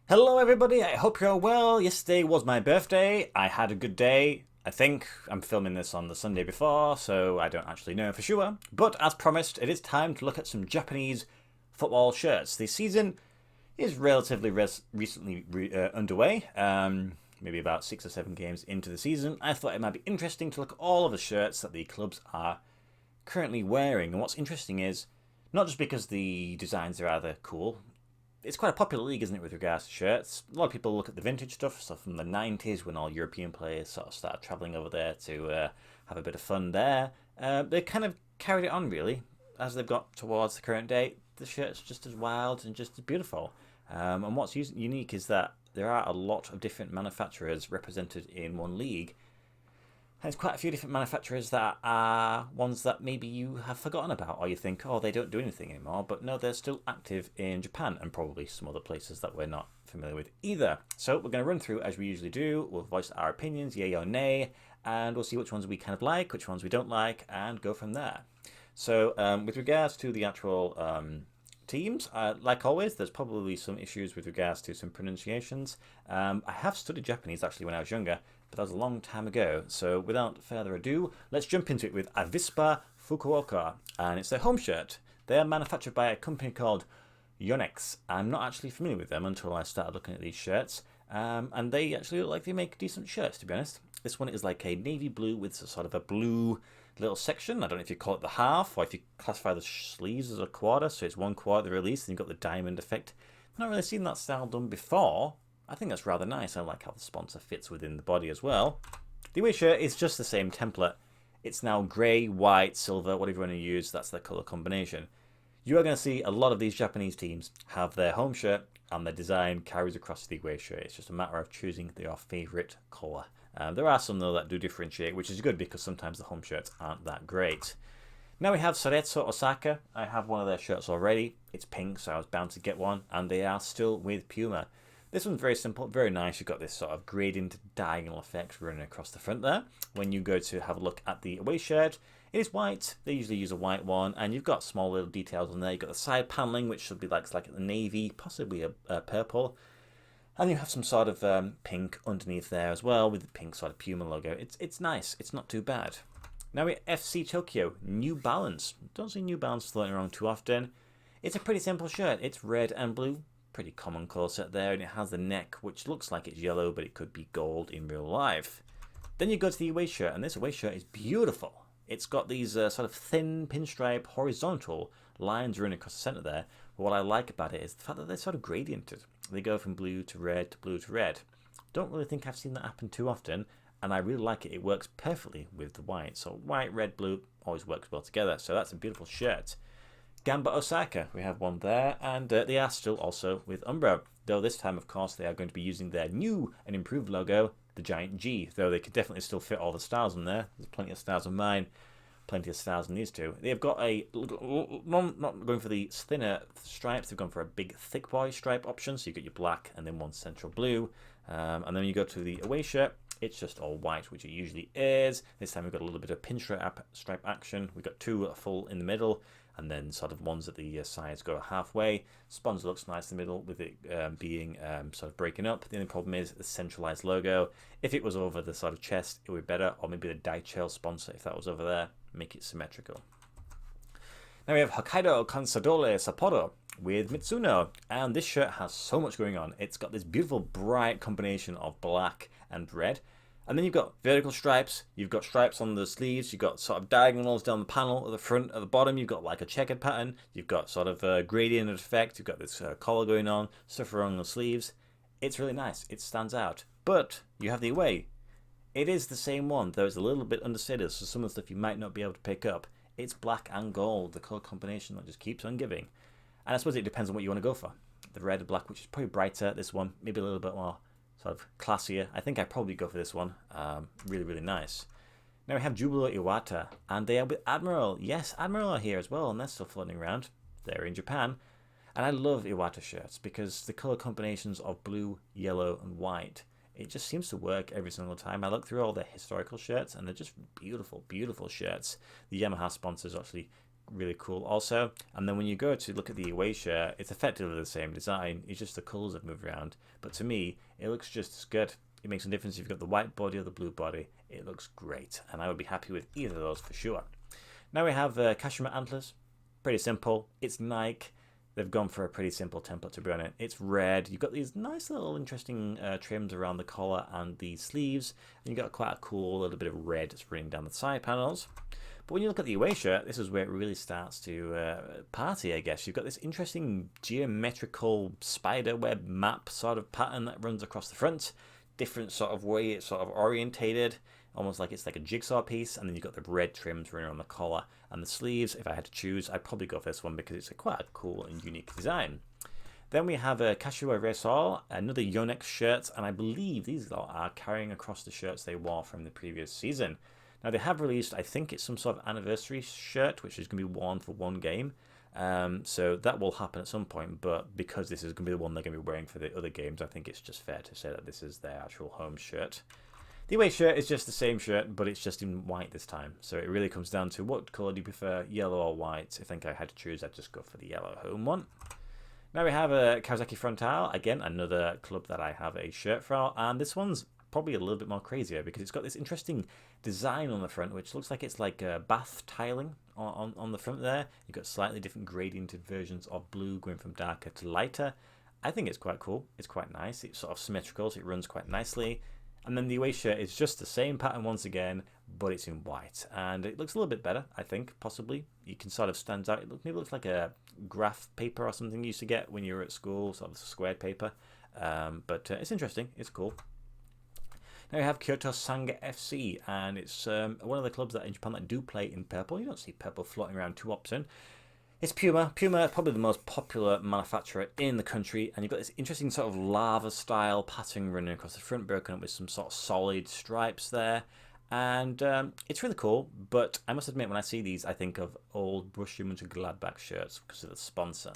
Hello everybody, I hope you're well. Yesterday was my birthday. I had a good day. I think I'm filming this on the Sunday before, so I don't actually know for sure. But as promised, it is time to look at some Japanese football shirts. The season is relatively recently underway, maybe about 6 or 7 games into the season. I thought it might be interesting to look at all of the shirts that the clubs are currently wearing. And what's interesting is, not just because the designs are rather cool, it's quite a popular league, isn't it, with regards to shirts? A lot of people look at the vintage stuff from the 90s when all European players sort of started travelling over there to have a bit of fun there. They kind of carried it on, really, as they've got towards the current day. The shirt's just as wild and just as beautiful. And what's unique is that there are a lot of different manufacturers represented in one league. There's quite a few different manufacturers that are ones that maybe you have forgotten about, or you think, oh, they don't do anything anymore. But no, they're still active in Japan and probably some other places that we're not familiar with either. So we're going to run through as we usually do. We'll voice our opinions, yay or nay, and we'll see which ones we kind of like, which ones we don't like, and go from there. So with regards to the actual teams, like always, there's probably some issues with regards to some pronunciations. I have studied Japanese actually when I was younger, but that was a long time ago. So without further ado, let's jump into it with Avispa Fukuoka, and it's their home shirt. They are manufactured by a company called Yonex. I'm not actually familiar with them until I started looking at these shirts, and they actually look like they make decent shirts, to be honest. This one is like a navy blue with sort of a blue little section. I don't know if you call it the half or if you classify the sleeves as a quarter, so it's 1/4 the release and you've got the diamond effect. I've not really seen that style done before. I think that's rather nice. I like how the sponsor fits within the body as well. The away shirt is just the same template. It's now grey, white, silver, whatever you want to use. That's the colour combination. You are going to see a lot of these Japanese teams have their home shirt and their design carries across to the away shirt. It's just a matter of choosing your favourite colour. There are some though that do differentiate, which is good because sometimes the home shirts aren't that great. Now we have Cerezo Osaka. I have one of their shirts already. It's pink, so I was bound to get one, and they are still with Puma. This one's very simple, very nice. You've got this sort of gradient diagonal effect running across the front there. When you go to have a look at the away shirt, it is white. They usually use a white one, and you've got small little details on there. You've got the side paneling, which should be like a navy, possibly a purple. And you have some sort of pink underneath there as well with the pink sort of Puma logo. It's nice. It's not too bad. Now we FC Tokyo, New Balance. Don't see New Balance floating around too often. It's a pretty simple shirt. It's red and blue. Pretty common colour set there. And it has the neck, which looks like it's yellow, but it could be gold in real life. Then you go to the away shirt, and this away shirt is beautiful. It's got these sort of thin pinstripe horizontal lines running across the centre there. But what I like about it is the fact that they're sort of gradiented. They go from blue to red to blue to red. Don't really think I've seen that happen too often, and I really like it. It works perfectly with the white. So white, red, blue always works well together. So that's a beautiful shirt. Gamba Osaka, we have one there, and they are still also with Umbro. Though this time, of course, they are going to be using their new and improved logo, the giant G, though they could definitely still fit all the stars in there. There's plenty of stars on mine, plenty of stars in these two. They've got not going for the thinner stripes, they've gone for a big thick boy stripe option, so you get your black and then one central blue. And then you go to the away shirt, it's just all white, which it usually is. This time we've got a little bit of pinstripe stripe action. We've got two full in the middle, and then sort of ones at the sides go halfway. Sponsor looks nice in the middle with it being sort of breaking up. The only problem is the centralized logo. If it was over the sort of chest, it would be better, or maybe the Daichel sponsor, if that was over there, make it symmetrical. Now we have Hokkaido Consadole Sapporo with Mitsuno, and this shirt has so much going on. It's got this beautiful bright combination of black and red, and then you've got vertical stripes, you've got stripes on the sleeves, you've got sort of diagonals down the panel at the front, at the bottom you've got like a checkered pattern, you've got sort of a gradient effect, you've got this collar going on, stuff around the sleeves. It's really nice, it stands out. But you have the away. It is the same one, though it's a little bit understated, so some of the stuff you might not be able to pick up. It's black and gold, the colour combination that just keeps on giving. And I suppose it depends on what you want to go for. The red and black, which is probably brighter, this one, maybe a little bit more sort of classier. I think I'd probably go for this one. Really, really nice. Now we have Jubilo Iwata, and they are with Admiral. Yes, Admiral are here as well, and they're still floating around. They're in Japan. And I love Iwata shirts because the colour combinations of blue, yellow, and white, it just seems to work every single time. I look through all their historical shirts, and they're just beautiful, beautiful shirts. The Yamaha sponsor is actually really cool also. And then when you go to look at the away shirt, it's effectively the same design. It's just the colours have moved around. But to me, it looks just as good. It makes a difference if you've got the white body or the blue body. It looks great, and I would be happy with either of those for sure. Now we have Kashima Antlers. Pretty simple. It's Nike. They've gone for a pretty simple template, to be honest. It's red. You've got these nice little interesting trims around the collar and the sleeves. And you've got quite a cool little bit of red that's running down the side panels. But when you look at the away shirt, this is where it really starts to party, I guess. You've got this interesting geometrical spider web map sort of pattern that runs across the front. Different sort of way it's sort of orientated, almost like it's like a jigsaw piece. And then you've got the red trims running on the collar and the sleeves. If I had to choose, I'd probably go for this one because it's quite a cool and unique design. Then we have a Kashiwa Reysol, another Yonex shirt, and I believe these are carrying across the shirts they wore from the previous season. Now they have released, I think it's some sort of anniversary shirt, which is going to be worn for one game. So that will happen at some point, but because this is going to be the one they're going to be wearing for the other games, I think it's just fair to say that this is their actual home shirt. The away shirt is just the same shirt, but it's just in white this time. So it really comes down to what colour do you prefer, yellow or white. If I think I had to choose, I'd just go for the yellow home one. Now we have a Kawasaki Frontale, again another club that I have a shirt for, and this one's probably a little bit more crazier because it's got this interesting design on the front, which looks like it's like bath tiling on the front there. You've got slightly different gradiented versions of blue going from darker to lighter. I think it's quite cool. It's quite nice. It's sort of symmetrical, so it runs quite nicely. And then the away shirt is just the same pattern once again, but it's in white. And it looks a little bit better, I think, possibly. You can sort of stand out. It maybe looks like a graph paper or something you used to get when you were at school, sort of squared paper. But it's interesting. It's cool. Now we have Kyoto Sanga FC, and it's one of the clubs that in Japan that do play in purple. You don't see purple floating around too often. It's Puma. Puma, probably the most popular manufacturer in the country, and you've got this interesting sort of lava-style pattern running across the front, broken up with some sort of solid stripes there. And it's really cool, but I must admit, when I see these, I think of old Borussia Mönchengladbach shirts because of the sponsor.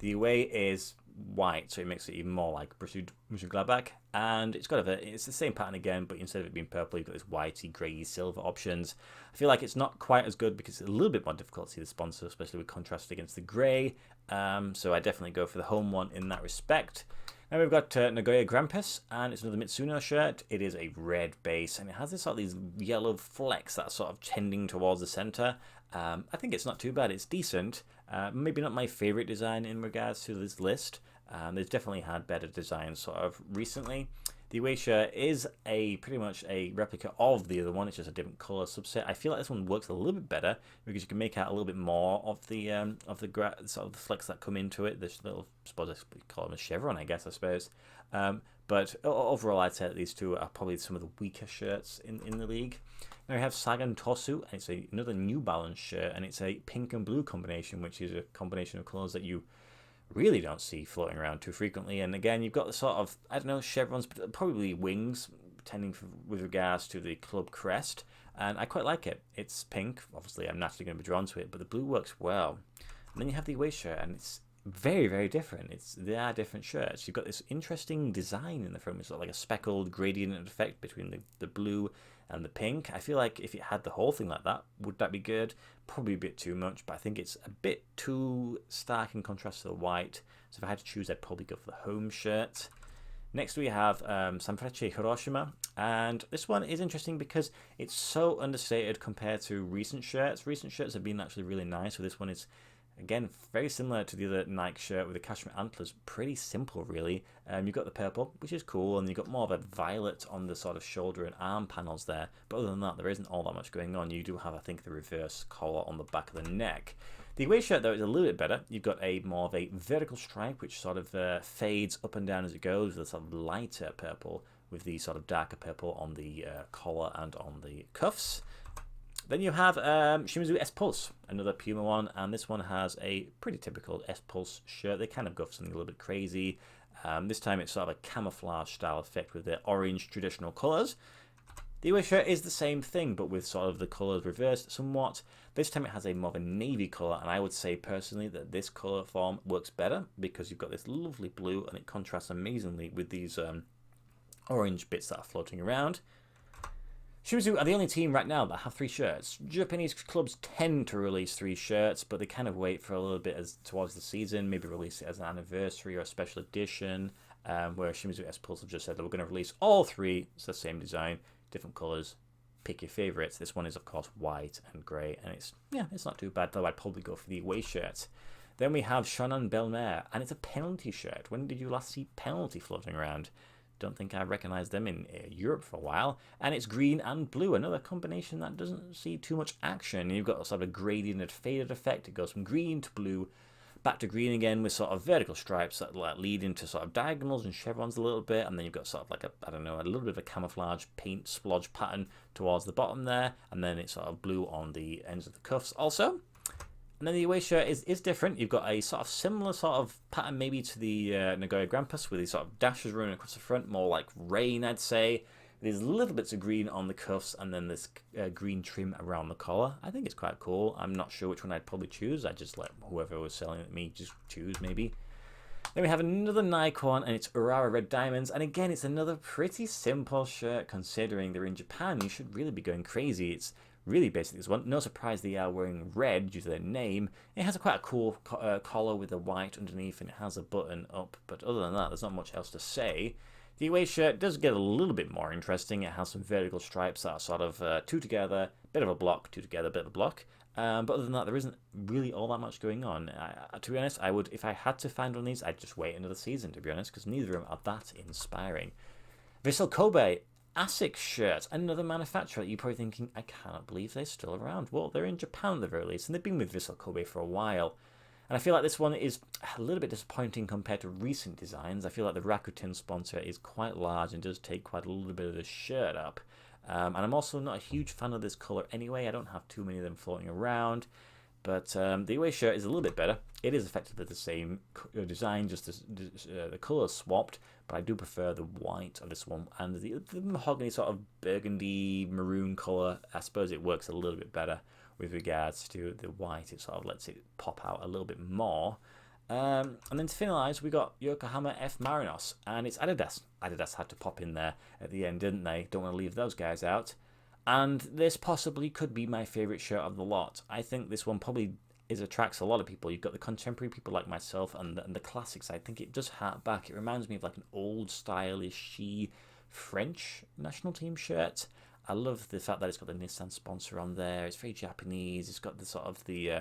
The away is white, so it makes it even more like Borussia Mönchengladbach, and it's it's the same pattern again, but instead of it being purple, you've got this whitey, grey, silver options. I feel like it's not quite as good because it's a little bit more difficult to see the sponsor, especially with contrast against the grey. So I definitely go for the home one in that respect. Now we've got Nagoya Grampus, and it's another Mitsuno shirt. It is a red base, and it has this sort of these yellow flecks that are sort of tending towards the centre. I think it's not too bad. It's decent. Maybe not my favourite design in regards to this list. They've definitely had better designs sort of recently. The away shirt is pretty much a replica of the other one. It's just a different colour subset. I feel like this one works a little bit better because you can make out a little bit more of the sort of the flecks that come into it. This little, I suppose I call them a chevron, I suppose. But overall, I'd say that these two are probably some of the weaker shirts in the league. Now we have Sagan Tosu, and it's another New Balance shirt, and it's a pink and blue combination, which is a combination of colours that you really don't see floating around too frequently. And again, you've got the sort of, I don't know, chevrons, but probably wings, with regards to the club crest, and I quite like it. It's pink, obviously I'm naturally going to be drawn to it, but the blue works well. And then you have the away shirt, and it's very, very different. They are different shirts. You've got this interesting design in the front. It's sort of like a speckled gradient effect between the blue and the pink. I feel like if it had the whole thing like that, would that be good? Probably a bit too much, but I think it's a bit too stark in contrast to the white. So if I had to choose, I'd probably go for the home shirt. Next we have Sanfrecce Hiroshima, and this one is interesting because it's so understated compared to recent shirts. Recent shirts have been actually really nice, so this one is, again, very similar to the other Nike shirt with the Kashima Antlers. Pretty simple, really. You've got the purple, which is cool, and you've got more of a violet on the sort of shoulder and arm panels there. But other than that, there isn't all that much going on. You do have, I think, the reverse collar on the back of the neck. The away shirt, though, is a little bit better. You've got more of a vertical stripe, which sort of fades up and down as it goes, with a sort of lighter purple, with the sort of darker purple on the collar and on the cuffs. Then you have Shimizu S-Pulse, another Puma one, and this one has a pretty typical S-Pulse shirt. They kind of go for something a little bit crazy. This time it's sort of a camouflage style effect with the orange traditional colours. The away shirt is the same thing, but with sort of the colours reversed somewhat. This time it has a more of a navy colour, and I would say personally that this colour form works better because you've got this lovely blue and it contrasts amazingly with these orange bits that are floating around. Shimizu are the only team right now that have 3 shirts. Japanese clubs tend to release 3 shirts, but they kind of wait for a little bit as towards the season, maybe release it as an anniversary or a special edition, where Shimizu S-Pulse have just said that we're going to release all 3. It's the same design, different colours. Pick your favourites. This one is, of course, white and grey, and it's not too bad, though I'd probably go for the away shirt. Then we have Shonan Bellmare, and it's a penalty shirt. When did you last see penalty floating around? Don't think I recognised them in Europe for a while. And it's green and blue, another combination that doesn't see too much action. You've got a sort of a gradient and faded effect. It goes from green to blue, back to green again with sort of vertical stripes that lead into sort of diagonals and chevrons a little bit. And then you've got sort of like a little bit of a camouflage paint splodge pattern towards the bottom there. And then it's sort of blue on the ends of the cuffs also. And then the away shirt is different. You've got a sort of similar sort of pattern maybe to the Nagoya Grampus with these sort of dashes running across the front, more like rain, I'd say. There's little bits of green on the cuffs and then this green trim around the collar. I think it's quite cool. I'm not sure which one I'd probably choose. I'd just let whoever was selling it me just choose maybe. Then we have another Nikon, and it's Urawa Red Diamonds. And again, it's another pretty simple shirt considering they're in Japan. You should really be going crazy. It's really basic, this one. No surprise they are wearing red due to their name. It has quite a cool collar with a white underneath, and it has a button up. But other than that, there's not much else to say. The away shirt does get a little bit more interesting. It has some vertical stripes that are sort of 2 together, bit of a block, 2 together, bit of a block. But other than that, there isn't really all that much going on. To be honest, I would, if I had to find one of these, I'd just wait another season, to be honest, because neither of them are that inspiring. Vissel Kobe, ASICS shirt, another manufacturer that you're probably thinking, I cannot believe they're still around. Well, they're in Japan at the very least, and they've been with Vissel Kobe for a while. And I feel like this one is a little bit disappointing compared to recent designs. I feel like the Rakuten sponsor is quite large and does take quite a little bit of the shirt up. And I'm also not a huge fan of this colour anyway. I don't have too many of them floating around. But the away shirt is a little bit better. It is effectively the same design, just the colour swapped. But I do prefer the white of this one. And the mahogany sort of burgundy maroon colour, I suppose it works a little bit better with regards to the white. It sort of lets it pop out a little bit more. And then to finalise, we got Yokohama F Marinos, and it's Adidas. Adidas had to pop in there at the end, didn't they? Don't want to leave those guys out. And this possibly could be my favourite shirt of the lot. I think this one probably attracts a lot of people. You've got the contemporary people like myself and the classics. I think it does hark back. It reminds me of like an old stylish French national team shirt. I love the fact that it's got the Nissan sponsor on there. It's very Japanese. It's got the sort of the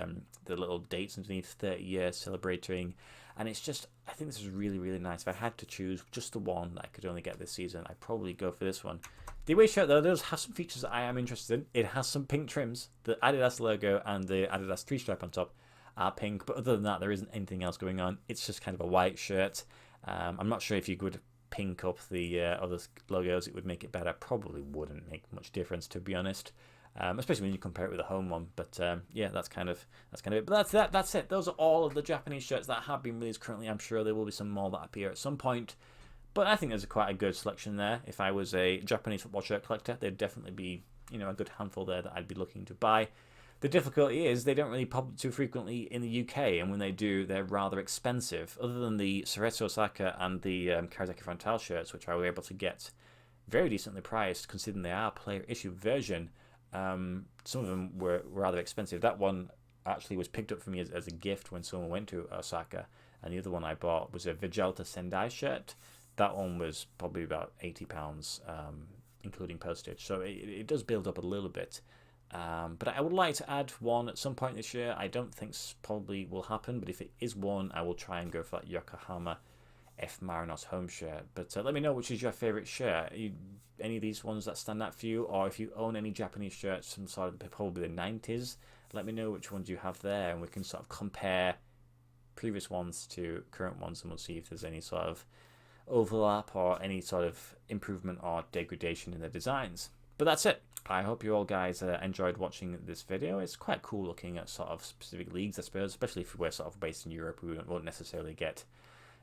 little dates underneath, 30 years celebrating. And it's just, I think this is really, really nice. If I had to choose just the one that I could only get this season, I'd probably go for this one. The away shirt, though, does have some features that I am interested in. It has some pink trims. The Adidas logo and the Adidas 3-stripe on top are pink. But other than that, there isn't anything else going on. It's just kind of a white shirt. I'm not sure if you could pink up the other logos, it would make it better. Probably wouldn't make much difference, to be honest, especially when you compare it with the home one. But yeah, that's kind of it. But that's it. Those are all of the Japanese shirts that have been released currently. I'm sure there will be some more that appear at some point, but I think there's quite a good selection there. If I was a Japanese football shirt collector, there'd definitely be a good handful there that I'd be looking to buy. The difficulty is they don't really pop up too frequently in the UK, and when they do, they're rather expensive. Other than the Cerezo Osaka and the Kawasaki Frontale shirts, which I were able to get very decently priced, considering they are player issue version, some of them were rather expensive. That one actually was picked up for me as a gift when someone went to Osaka, and the other one I bought was a Vegeta Sendai shirt. That one was probably about £80, including postage. So it does build up a little bit. But I would like to add one at some point this year. I don't think probably will happen, but if it is one, I will try and go for that Yokohama F Marinos home shirt. But let me know which is your favourite shirt. Any of these ones that stand out for you, or if you own any Japanese shirts from sort of probably the 90s, let me know which ones you have there, and we can sort of compare previous ones to current ones, and we'll see if there's any sort of overlap or any sort of improvement or degradation in the designs. But that's it. I hope you all guys enjoyed watching this video. It's quite cool looking at sort of specific leagues, I suppose, especially if we're sort of based in Europe. We won't necessarily get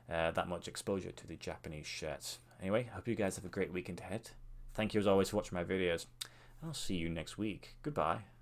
that much exposure to the Japanese shirts. Anyway, I hope you guys have a great weekend ahead. Thank you as always for watching my videos. I'll see you next week. Goodbye.